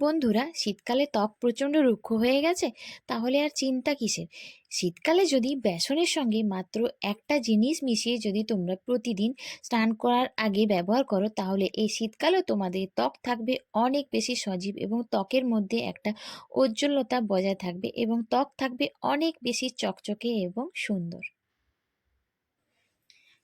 বন্ধুরা, শীতকালে ত্বক প্রচণ্ড রুক্ষ হয়ে গেছে, তাহলে আর চিন্তা কিসের? শীতকালে যদি বেসনের সঙ্গে মাত্র একটা জিনিস মিশিয়ে যদি তোমরা প্রতিদিন স্নান করার আগে ব্যবহার করো, তাহলে এই শীতকালেও তোমাদের ত্বক থাকবে অনেক বেশি সজীব এবং ত্বকের মধ্যে একটা ঔজ্জ্বল্যতা বজায় থাকবে এবং ত্বক থাকবে অনেক বেশি চকচকে এবং সুন্দর।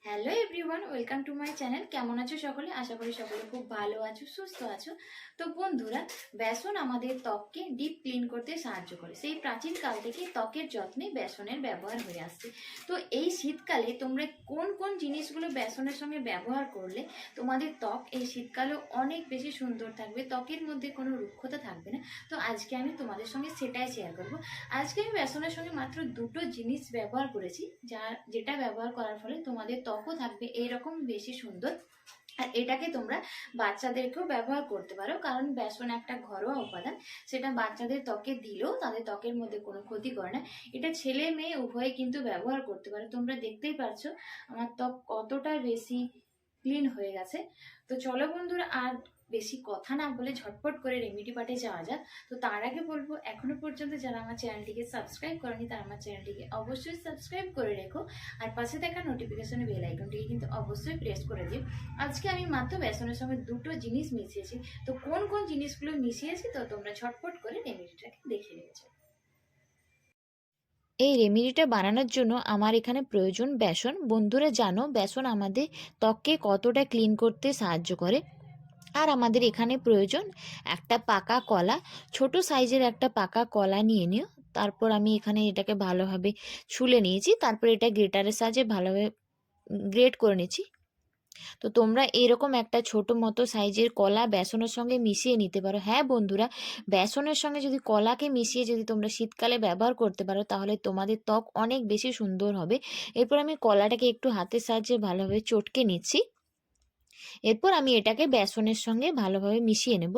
Hello everyone, welcome to my channel. কেমন আছো সকলে? আশা করি সকলে খুব ভালো আছো, সুস্থ আছো। তো বন্ধুরা, বেসন আমাদের ত্বককে ডিপ ক্লিন করতে সাহায্য করে। সেই প্রাচীন কাল থেকে ত্বকের যত্নে বেসনের ব্যবহার হয়ে আসছে। তো এই শীতকালে তোমরা কোন কোন জিনিসগুলো বেসনের সঙ্গে ব্যবহার করলে তোমাদের ত্বক এই শীতকালেও অনেক বেশি সুন্দর থাকবে, ত্বকের মধ্যে কোনো রুক্ষতা থাকবে না। তো আজকে আমি তোমাদের সঙ্গে সেটাই শেয়ার করবো। আজকে আমি বেসনের সঙ্গে মাত্র দুটো জিনিস ব্যবহার করেছি, যেটা ব্যবহার করার ফলে তোমাদের ত্বকও থাকবে এইরকম বেশি সুন্দর। আর এটাকে তোমরা বাচ্চাদেরকেও ব্যবহার করতে পারো, কারণ বেসন একটা ঘরোয়া উপাদান। সেটা বাচ্চাদের ত্বকে দিলেও তাদের ত্বকের মধ্যে কোনো ক্ষতি করে না। এটা ছেলে মেয়ে উভয়ে কিন্তু ব্যবহার করতে পারো। তোমরা দেখতেই পাচ্ছ আমার ত্বক কতটা বেশি ক্লিন হয়ে গেছে। তো চলো বন্ধুরা, আর বেশি কথা না বলে ঝটপট করে রেমেডি পার্টে যাওয়া যাক। তো তার আগে বলবো, এখনো পর্যন্ত যারা আমার চ্যানেলটিকে সাবস্ক্রাইব করেনি তারা আমার চ্যানেলটিকে অবশ্যই সাবস্ক্রাইব করে রেখো। আর পাশে থাকা নোটিফিকেশনে বেল আইকনটিকে কিন্তু অবশ্যই প্রেস করে দিও। আজকে আমি মাত্র বেসনের সঙ্গে দুটো জিনিস মিশিয়েছি। তো কোন কোন জিনিসগুলো মিশিয়েছি তো তোমরা ঝটপট করে রেমেডিটাকে দেখে নিয়েছো। এই রেমেডিটা বানানোর জন্য আমার এখানে প্রয়োজন বেসন। বন্ধুরা, জানো বেসন আমাদের ত্বককে কতটা ক্লিন করতে সাহায্য করে। আর আমাদের এখানে প্রয়োজন একটা পাকা কলা। ছোট সাইজের একটা পাকা কলা নিয়ে নিও। তারপর আমি এখানে এটাকে ভালোভাবে ছুলে নিয়েছি, তারপর এটা গ্রেটারের সাহায্যে ভালোভাবে গ্রেট করে নিয়েছি। তো তোমরা এরকম একটা ছোট মতো সাইজের কলা বেসনের সঙ্গে মিশিয়ে নিতে পারো। হ্যাঁ বন্ধুরা, বেসনের সঙ্গে যদি কলাকে মিশিয়ে যদি তোমরা শীতকালে ব্যবহার করতে পারো, তাহলে তোমাদের ত্বক অনেক বেশি সুন্দর হবে। এরপর আমি কলাটাকে একটু হাতের সাহায্যে ভালোভাবে চটকে নিচ্ছি। এরপর আমি এটাকে বেসনের সঙ্গে ভালোভাবে মিশিয়ে নেব।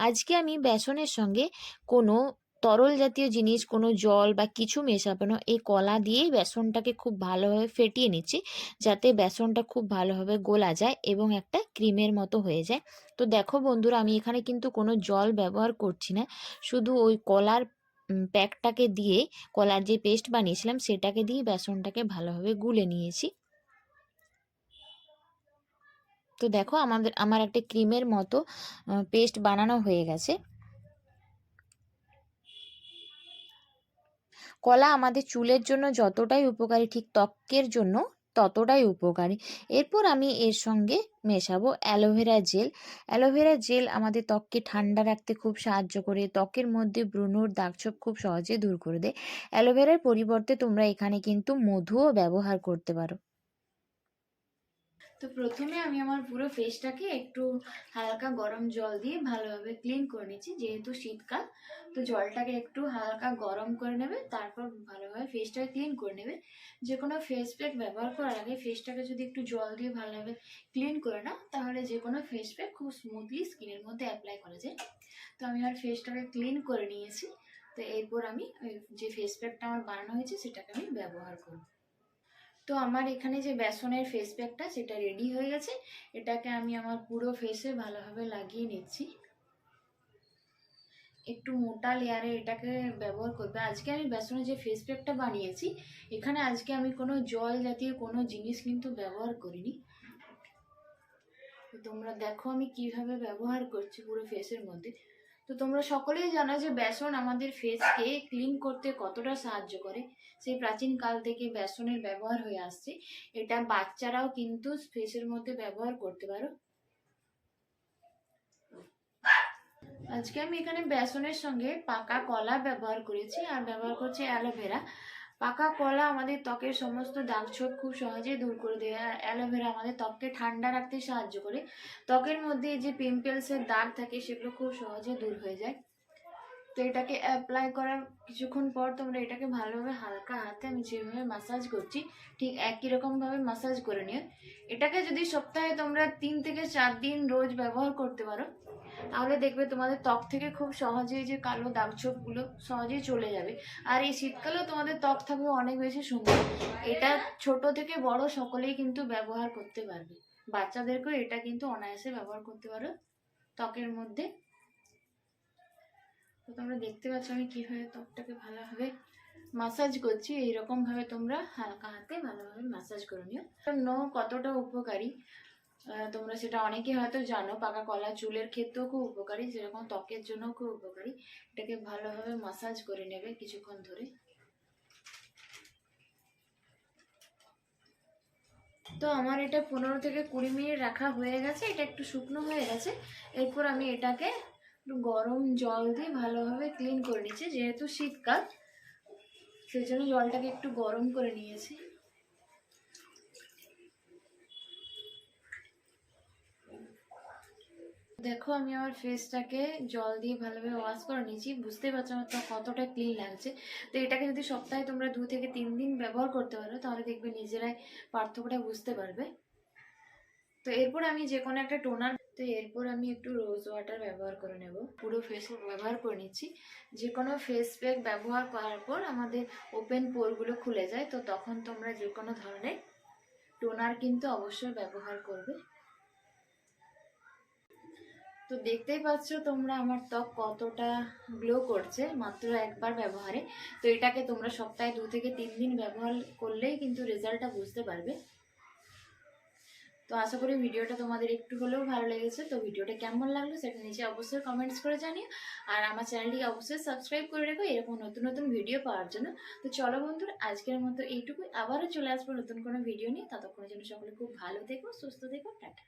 আজকে আমি বেসনের সঙ্গে কোনো তরল জাতীয় জিনিস, কোনো জল বা কিছু মেশাবো না। এই কলা দিয়েই বেসনটাকে খুব ভালোভাবে ফেটিয়ে নিচ্ছি, যাতে বেসনটা খুব ভালোভাবে গোলা যায় এবং একটা ক্রিমের মতো হয়ে যায়। তো দেখো বন্ধুরা, আমি এখানে কিন্তু কোনো জল ব্যবহার করছি না, শুধু ওই কলার প্যাকটাকে দিয়ে, কলার যে পেস্ট বানিয়েছিলাম সেটাকে দিয়ে বেসনটাকে ভালোভাবে গুলে নিয়েছি। তো দেখো আমার একটা ক্রিমের মতো পেস্ট বানানো হয়ে গেছে। কলা আমাদের চুলের জন্য যতটাই উপকারী, ঠিক ত্বকের জন্য ততটাই উপকারী। এরপর আমি এর সঙ্গে মেশাবো অ্যালোভেরা জেল। অ্যালোভেরা জেল আমাদের ত্বককে ঠান্ডা রাখতে খুব সাহায্য করে, ত্বকের মধ্যে ব্রণর দাগছোপ খুব সহজে দূর করে দেয়। অ্যালোভেরার পরিবর্তে তোমরা এখানে কিন্তু মধুও ব্যবহার করতে পারো। তো প্রথমে আমি আমার পুরো ফেসটাকে একটু হালকা গরম জল দিয়ে ভালোভাবে ক্লিন করে নিচ্ছি, যেহেতু শীতকাল। তো জলটাকে একটু হালকা গরম করে নেবে, তারপর ভালোভাবে ফেসটাকে ক্লিন করে নেবে। যে কোনো ফেস প্যাক ব্যবহার করার আগে ফেসটাকে যদি একটু জল দিয়ে ভালোভাবে ক্লিন করে নাও, তাহলে যে কোনো ফেস প্যাক খুব স্মুথলি স্কিনের মধ্যে অ্যাপ্লাই করা যায়। তো আমি আমার ফেসটাকে ক্লিন করে নিয়েছি। তো এরপর আমি যে ফেস প্যাকটা আমার বানানো হয়েছে সেটাকে আমি ব্যবহার করব। তো আমার এখানে যে বেসনের ফেস প্যাকটা সেটা রেডি হয়ে গেছে। এটাকে আমি আমার পুরো ফেসে ভালোভাবে লাগিয়ে নিচ্ছি। একটু মোটা লেয়ারে এটাকে ব্যবহার করবে। আজকে আমি বেসনের যে ফেস প্যাকটা বানিয়েছি, এখানে আজকে আমি কোনো জল জাতীয় কোনো জিনিস কিন্তু ব্যবহার করিনি। তো তোমরা দেখো আমি কিভাবে ব্যবহার করছি পুরো ফেসের মধ্যে। তো তোমরা সকলেই জানো যে বেসন আমাদের ফেসকে ক্লিন করতে কতটা সাহায্য করে। সেই প্রাচীন কাল থেকে বেসনের ব্যবহার হয়ে আসছে। এটা বাচ্চারাও কিন্তু ফেসের মধ্যে ব্যবহার করতে পারো। আজকে আমি এখানে বেসনের সঙ্গে পাকা কলা ব্যবহার করেছি আর ব্যবহার করছি অ্যালোভেরা। পাকা কলা আমাদের ত্বকের সমস্ত দাগছোপ খুব সহজে দূর করে দেয়, আর অ্যালোভেরা আমাদের ত্বককে ঠান্ডা রাখতে সাহায্য করে। ত্বকের মধ্যে যে পিম্পলসের দাগ থাকে সেগুলো খুব সহজে দূর হয়ে যায়। তো এটাকে অ্যাপ্লাই করার কিছুক্ষণ পর তোমরা এটাকে ভালোভাবে হালকা হাতে, আমি যেভাবে মাসাজ করছি ঠিক একই রকমভাবে মাসাজ করে নিও। এটাকে যদি সপ্তাহে তোমরা 3 থেকে 4 দিন রোজ ব্যবহার করতে পারো, তাহলে দেখবে তোমাদের ত্বক থেকে খুব সহজেই যে কালো দাগছোপগুলো সহজেই চলে যাবে। আর এই শীতকালেও তোমাদের ত্বক থাকবে অনেক বেশি সুন্দর। এটা ছোট থেকে বড় সকলেই কিন্তু ব্যবহার করতে পারবে। বাচ্চাদেরকেও এটা কিন্তু অনায়াসে ব্যবহার করতে পারো ত্বকের মধ্যে। তো তোমরা দেখতে পাচ্ছ আমি কীভাবে ত্বকটাকে ভালোভাবে মাসাজ করছি। এইরকমভাবে তোমরা হালকা হাতে ভালোভাবে মাসাজ করে নিও। জন্য কতটা উপকারী তোমরা সেটা অনেকে হয়তো জানো। পাকা কলা চুলের ক্ষেত্রেও খুব উপকারী, যেরকম ত্বকের জন্য খুব উপকারী। এটাকে ভালোভাবে মাসাজ করে নেবে কিছুক্ষণ ধরে। তো আমার এটা 15 থেকে 20 মিনিট রাখা হয়ে গেছে। এটা একটু শুকনো হয়ে গেছে। এরপর আমি এটাকে একটু গরম জল দিয়ে ভালোভাবে ক্লিন করে নিচ্ছি। যেহেতু শীতকাল, সেই জন্য জলটাকে একটু গরম করে নিয়েছি। দেখো আমি আমার ফেসটাকে জল দিয়ে ভালোভাবে ওয়াশ করে নিয়েছি। বুঝতেই পারছো আমার ত্বক কতটা ক্লিন লাগছে। তো এটাকে যদি সপ্তাহে তোমরা 2 থেকে 3 দিন ব্যবহার করতে পারো, তাহলে দেখবে নিজেরাই পার্থক্যটা বুঝতে পারবে। তো এরপর আমি যে কোনো একটা টোনার, তো এরপর আমি একটু রোজ ওয়াটার ব্যবহার করে নেব। পুরো ফেসে ব্যবহার করে নিচ্ছি। যে কোনো ফেস প্যাক ব্যবহার করার পর আমাদের ওপেন পোরগুলো খুলে যায়, তো তখন তোমরা যে কোনো ধরনের টোনার কিন্তু অবশ্যই ব্যবহার করবে। তো দেখতেই পাচ্ছ তোমরা আমার ত্বক কতটা গ্লো করছে মাত্র একবার ব্যবহারে। তো এটাকে তোমরা সপ্তাহে 2 থেকে 3 দিন ব্যবহার করলেই কিন্তু রেজাল্টটা বুঝতে পারবে। তো আশা করি ভিডিওটা তোমাদের একটু হলেও ভালো লেগেছে। তো ভিডিওটা কেমন লাগলো সেটা নিচে অবশ্যই কমেন্টস করে জানিও। আর আমার চ্যানেলটিকে অবশ্যই সাবস্ক্রাইব করে রেখো এরকম নতুন নতুন ভিডিও পাওয়ার জন্য। তো চলো বন্ধুরা, আজকের মতো এইটুকুই। আবারও চলে আসবো নতুন কোনো ভিডিও নিয়ে। ততক্ষণের জন্য সকলে খুব ভালো থেকো, সুস্থ থেকো, টাটা।